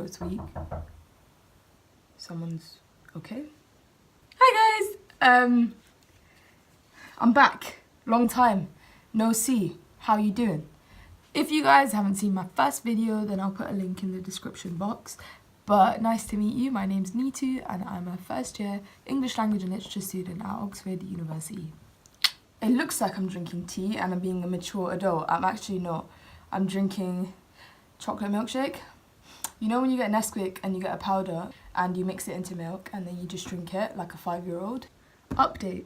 This week. Someone's okay. Hi guys! I'm back. Long time. No see. How you doing? If you guys haven't seen my first video, then I'll put a link in the description box. But nice to meet you. My name's Neetu and I'm a first year English language and literature student at Oxford University. It looks like I'm drinking tea and I'm being a mature adult. I'm actually not. I'm drinking chocolate milkshake. You know when you get Nesquik and you get a powder and you mix it into milk and then you just drink it like a 5-year-old? Update.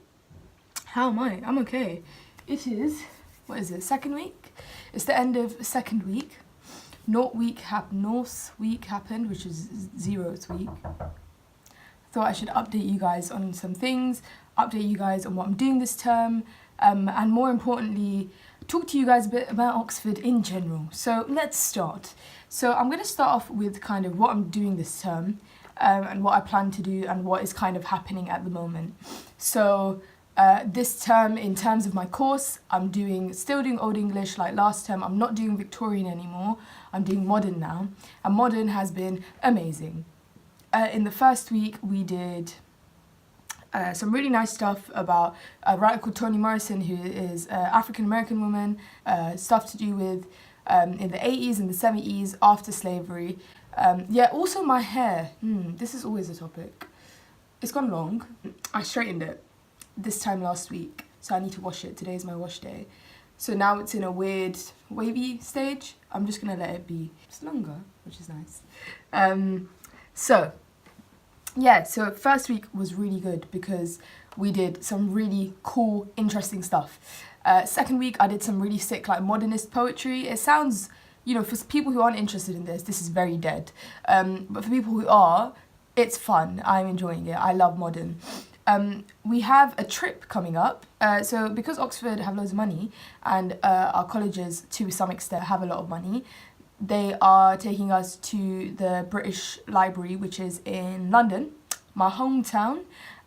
How am I? I'm okay. It is, what is it, second week? It's the end of second week. North week happened, which is 0th week. Thought I should update you guys on some things, update you guys on what I'm doing this term, and more importantly, talk to you guys a bit about Oxford in general. So let's start. So I'm going to start off with kind of what I'm doing this term, and what I plan to do and what is kind of happening at the moment. So this term, in terms of my course, I'm still doing Old English like last term. I'm not doing Victorian anymore. I'm doing Modern now, and Modern has been amazing. In the first week, we did some really nice stuff about a writer called Toni Morrison, who is an African-American woman, stuff to do with in the 80s and the 70s, after slavery. Yeah, also my hair. This is always a topic. It's gone long. I straightened it this time last week, so I need to wash it. Today's my wash day. So now it's in a weird wavy stage. I'm just gonna let it be. It's longer, which is nice. So first week was really good because we did some really cool, interesting stuff. Second week, I did some really sick, like, modernist poetry. It sounds, you know, for people who aren't interested in this is very dead. But for people who are, it's fun. I'm enjoying it. I love modern. We have a trip coming up. So because Oxford have loads of money and our colleges, to some extent, have a lot of money, they are taking us to the British Library, which is in London, my hometown,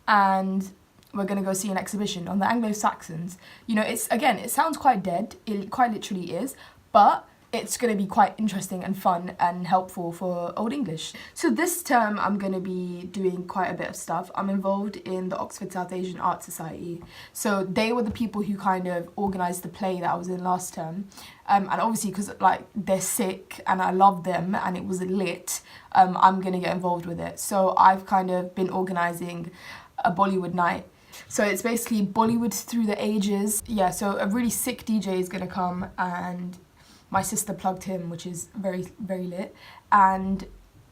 and we're going to go see an exhibition on the Anglo-Saxons. You know, it sounds quite dead, it quite literally is, but it's going to be quite interesting and fun and helpful for Old English. So this term I'm going to be doing quite a bit of stuff. I'm involved in the Oxford South Asian Art Society. So they were the people who kind of organised the play that I was in last term. And obviously because, like, they're sick and I love them and it was lit, I'm going to get involved with it. So I've kind of been organising a Bollywood night. So it's basically Bollywood through the ages. Yeah, so a really sick DJ is going to come, and my sister plugged him, which is very, very lit. And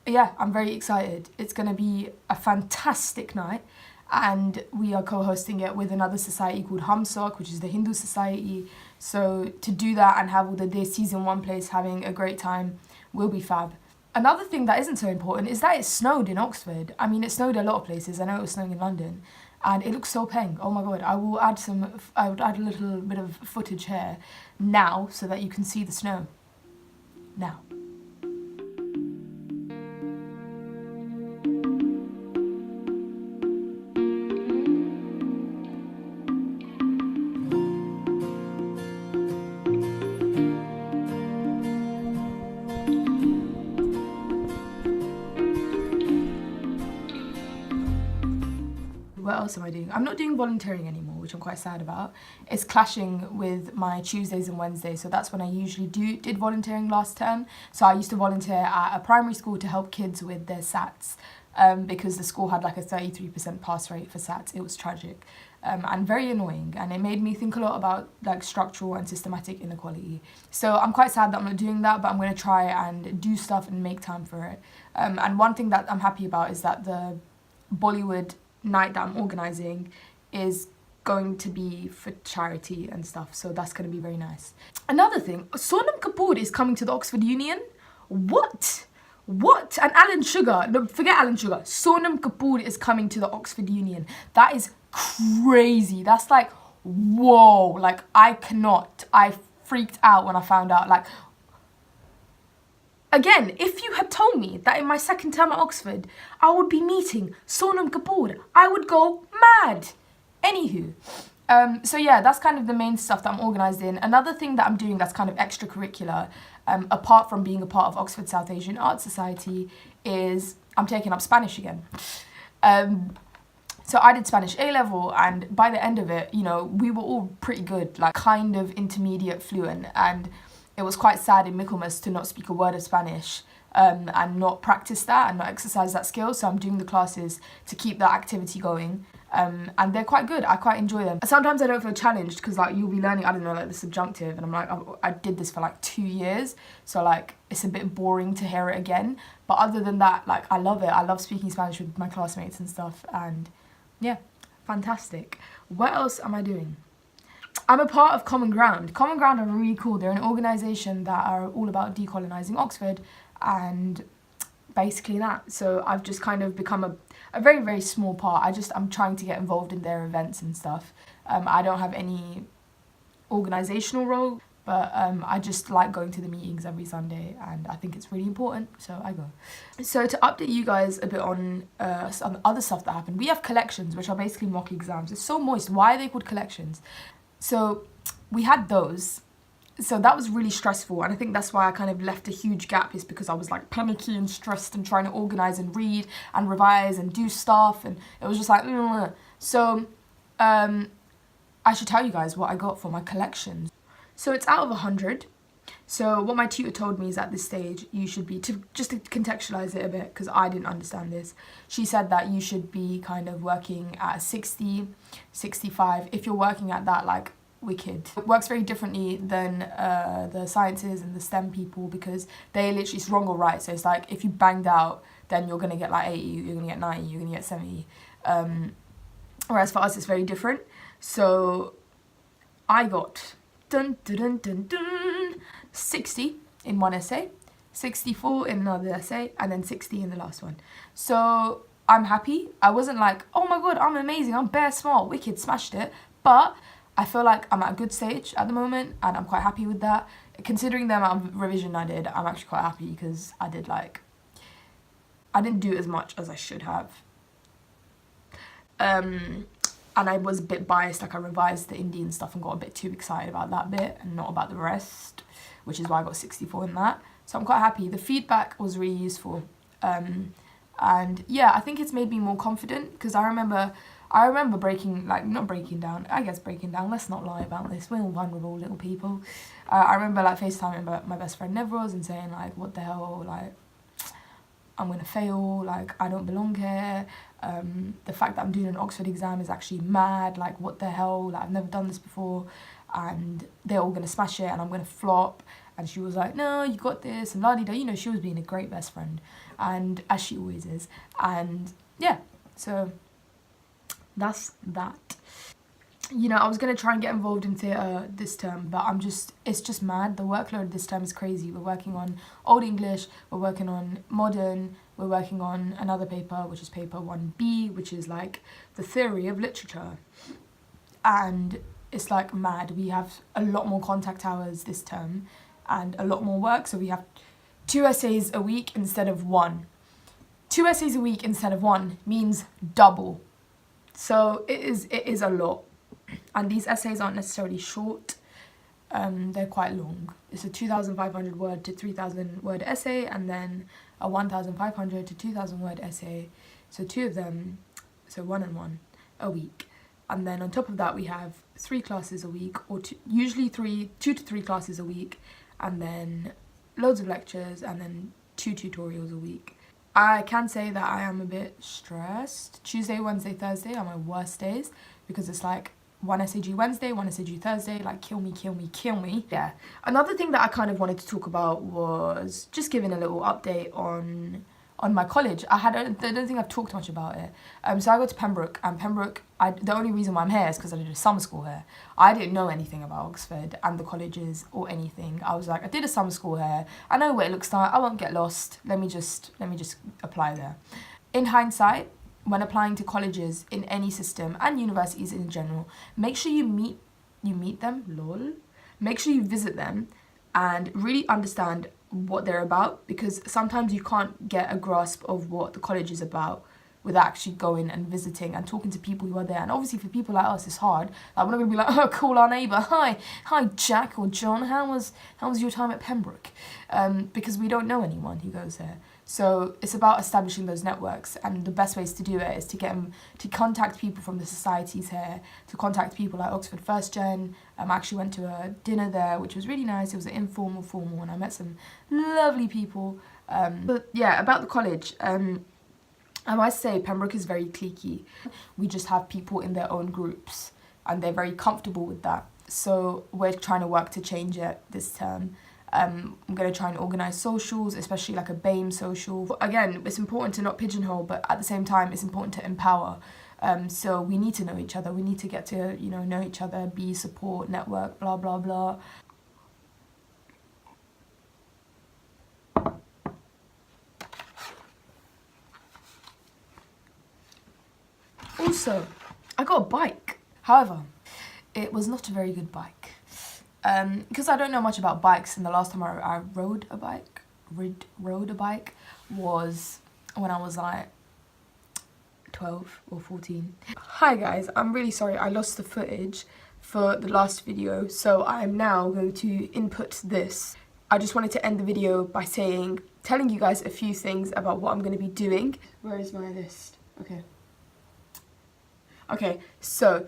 yeah, I'm very excited. It's going to be a fantastic night. And we are co-hosting it with another society called Hamsok, which is the Hindu society. So to do that and have all the season 1 players having a great time will be fab. Another thing that isn't so important is that it snowed in Oxford. I mean, it snowed a lot of places. I know it was snowing in London. And it looks so peng. Oh my god, I would add a little bit of footage here now so that you can see the snow. Now. What else am I doing? I'm not doing volunteering anymore, which I'm quite sad about. It's clashing with my Tuesdays and Wednesdays, so that's when I usually did volunteering last term. So I used to volunteer at a primary school to help kids with their SATs, because the school had like a 33% pass rate for SATs. It was tragic and very annoying, and it made me think a lot about, like, structural and systematic inequality. So I'm quite sad that I'm not doing that, but I'm going to try and do stuff and make time for it. And one thing that I'm happy about is that the Bollywood night that I'm organising is going to be for charity and stuff, so that's going to be very nice. Another thing, Sonam Kapoor is coming to the Oxford Union. What? And Alan Sugar, no, forget Alan Sugar, Sonam Kapoor is coming to the Oxford Union. That is crazy. That's like, whoa, like, I freaked out when I found out. Like, again, if you had told me that in my second term at Oxford, I would be meeting Sonam Kapoor, I would go mad. Anywho, So yeah, that's kind of the main stuff that I'm organised in. Another thing that I'm doing that's kind of extracurricular, apart from being a part of Oxford South Asian Art Society, is I'm taking up Spanish again. So I did Spanish A-level, and by the end of it, you know, we were all pretty good, like kind of intermediate fluent, and it was quite sad in Michaelmas to not speak a word of Spanish and not practice that and not exercise that skill. So I'm doing the classes to keep that activity going. And they're quite good. I quite enjoy them. Sometimes I don't feel challenged because like you'll be learning, I don't know, like the subjunctive, and I'm like, I did this for like 2 years, so like it's a bit boring to hear it again. But other than that, like I love it. I love speaking Spanish with my classmates and stuff, and yeah, fantastic. What else am I doing? I'm a part of Common Ground. Common Ground are really cool. They're an organisation that are all about decolonising Oxford and basically that. So I've just kind of become a very, very small part. I'm trying to get involved in their events and stuff. I don't have any organisational role, but I just like going to the meetings every Sunday, and I think it's really important, so I go. So to update you guys a bit on some other stuff that happened, we have collections, which are basically mock exams. It's so moist. Why are they called collections? So we had those. So that was really stressful, and I think that's why I kind of left a huge gap, is because I was like panicky and stressed and trying to organise and read and revise and do stuff, and it was just like, So I should tell you guys what I got for my collections. So it's out of 100. So what my tutor told me is at this stage, you should be, just to contextualise it a bit, because I didn't understand this, she said that you should be kind of working at 60, 65. If you're working at that, like, wicked. It works very differently than the sciences and the STEM people, because they literally, it's wrong or right. So it's like, if you banged out, then you're going to get like 80, you're going to get 90, you're going to get 70. Whereas for us, it's very different. So I got 60 in one essay, 64 in another essay, and then 60 in the last one. So I'm happy. I wasn't like, oh my god, I'm amazing, I'm bare smart, wicked, smashed it. But I feel like I'm at a good stage at the moment, and I'm quite happy with that. Considering the amount of revision I did, I'm actually quite happy, because I didn't do as much as I should have. And I was a bit biased, like I revised the Indian stuff and got a bit too excited about that bit and not about the rest, which is why I got 64 in that. So I'm quite happy. The feedback was really useful. And yeah, I think it's made me more confident, because I remember breaking down, let's not lie about this, we're all vulnerable little people. I remember like FaceTiming my best friend Nevros and saying like, what the hell, like, I'm gonna fail, like, I don't belong here. The fact that I'm doing an Oxford exam is actually mad, like, what the hell, like, I've never done this before, and they're all gonna smash it and I'm gonna flop. And she was like, no, you got this, and la-di-da, you know, she was being a great best friend, and as she always is. And yeah, so that's that. You know, I was going to try and get involved in theatre this term, but it's just mad. The workload this term is crazy. We're working on Old English, we're working on Modern, we're working on another paper, which is paper 1B, which is like the theory of literature. And it's like mad. We have a lot more contact hours this term and a lot more work. So we have 2 essays a week instead of 1. 2 essays a week instead of 1 means double. So it is a lot. And these essays aren't necessarily short, they're quite long. It's a 2,500 word to 3,000 word essay, and then a 1,500 to 2,000 word essay. So 2 of them, so 1 and 1 a week. And then on top of that, we have 3 classes a week, or usually 2 to 3 classes a week, and then loads of lectures, and then 2 tutorials a week. I can say that I am a bit stressed. Tuesday, Wednesday, Thursday are my worst days, because it's like 1 essay due Wednesday, 1 essay due Thursday, like kill me, kill me, kill me. Yeah. Another thing that I kind of wanted to talk about was just giving a little update on my college. I don't think I've talked much about it. So I go to Pembroke, and Pembroke, the only reason why I'm here is because I did a summer school here. I didn't know anything about Oxford and the colleges or anything. I was like, I did a summer school here. I know what it looks like. I won't get lost. Let me just apply there. In hindsight, when applying to colleges in any system and universities in general, make sure you meet them, lol. Make sure you visit them and really understand what they're about, because sometimes you can't get a grasp of what the college is about without actually going and visiting and talking to people who are there. And obviously for people like us, it's hard. Like, we're not going to be like, oh, call our neighbour. Hi, Jack or John. How was your time at Pembroke? Because we don't know anyone who goes there. So it's about establishing those networks, and the best ways to do it is to get them to contact people from the societies here, to contact people like Oxford First Gen. I actually went to a dinner there, which was really nice. It was an informal, formal, and I met some lovely people. But yeah, about the college, I must say Pembroke is very cliquey. We just have people in their own groups, and they're very comfortable with that. So we're trying to work to change it this term. I'm going to try and organise socials, especially like a BAME social. Again, it's important to not pigeonhole, but at the same time, it's important to empower. So we need to know each other. We need to get to, know each other, be support, network, blah, blah, blah. Also, I got a bike. However, it was not a very good bike. Because I don't know much about bikes, and the last time I rode a bike was when I was like 12 or 14. Hi guys, I'm really sorry I lost the footage for the last video, so I'm now going to input this. I just wanted to end the video by telling you guys a few things about what I'm going to be doing. Where is my list? Okay, so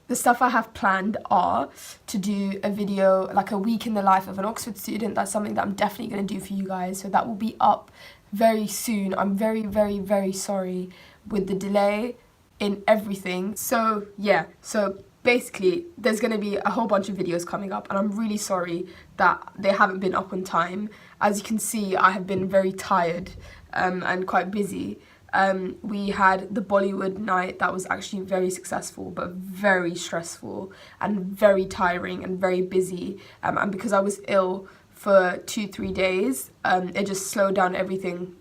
the stuff I have planned are to do a video, like a week in the life of an Oxford student. That's something that I'm definitely going to do for you guys. So that will be up very soon. I'm very, very, very sorry with the delay in everything. So yeah, so basically there's going to be a whole bunch of videos coming up, and I'm really sorry that they haven't been up on time. As you can see, I have been very tired and quite busy. We had the Bollywood night that was actually very successful, but very stressful and very tiring and very busy. And because I was ill for 2-3 days, it just slowed down everything.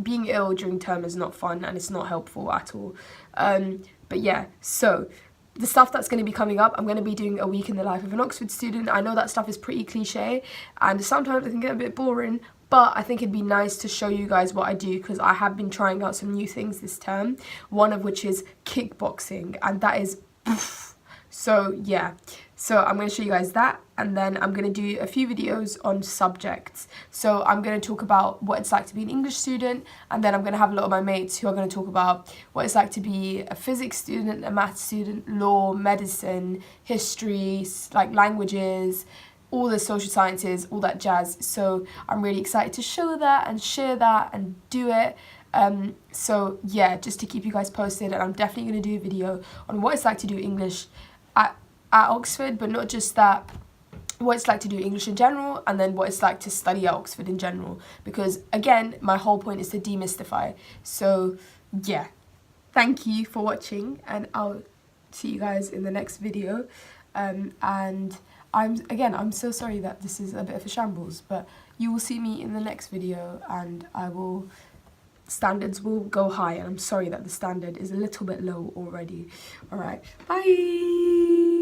Being ill during term is not fun, and it's not helpful at all. But yeah, so the stuff that's going to be coming up, I'm going to be doing a week in the life of an Oxford student. I know that stuff is pretty cliche, and sometimes it can get a bit boring, but I think it'd be nice to show you guys what I do, because I have been trying out some new things this term, one of which is kickboxing, and that is poof. So yeah, so I'm going to show you guys that, and then I'm going to do a few videos on subjects. So I'm going to talk about what it's like to be an English student, and then I'm going to have a lot of my mates who are going to talk about what it's like to be a physics student, a maths student, law, medicine, history, like languages, all the social sciences, all that jazz. So I'm really excited to show that and share that and do it. So yeah, just to keep you guys posted, and I'm definitely going to do a video on what it's like to do English at Oxford, but not just that, what it's like to do English in general, and then what it's like to study at Oxford in general, because again, my whole point is to demystify. So yeah, thank you for watching, and I'll see you guys in the next video. And I'm so sorry that this is a bit of a shambles, but you will see me in the next video, and standards will go high, and I'm sorry that the standard is a little bit low already. Alright, bye!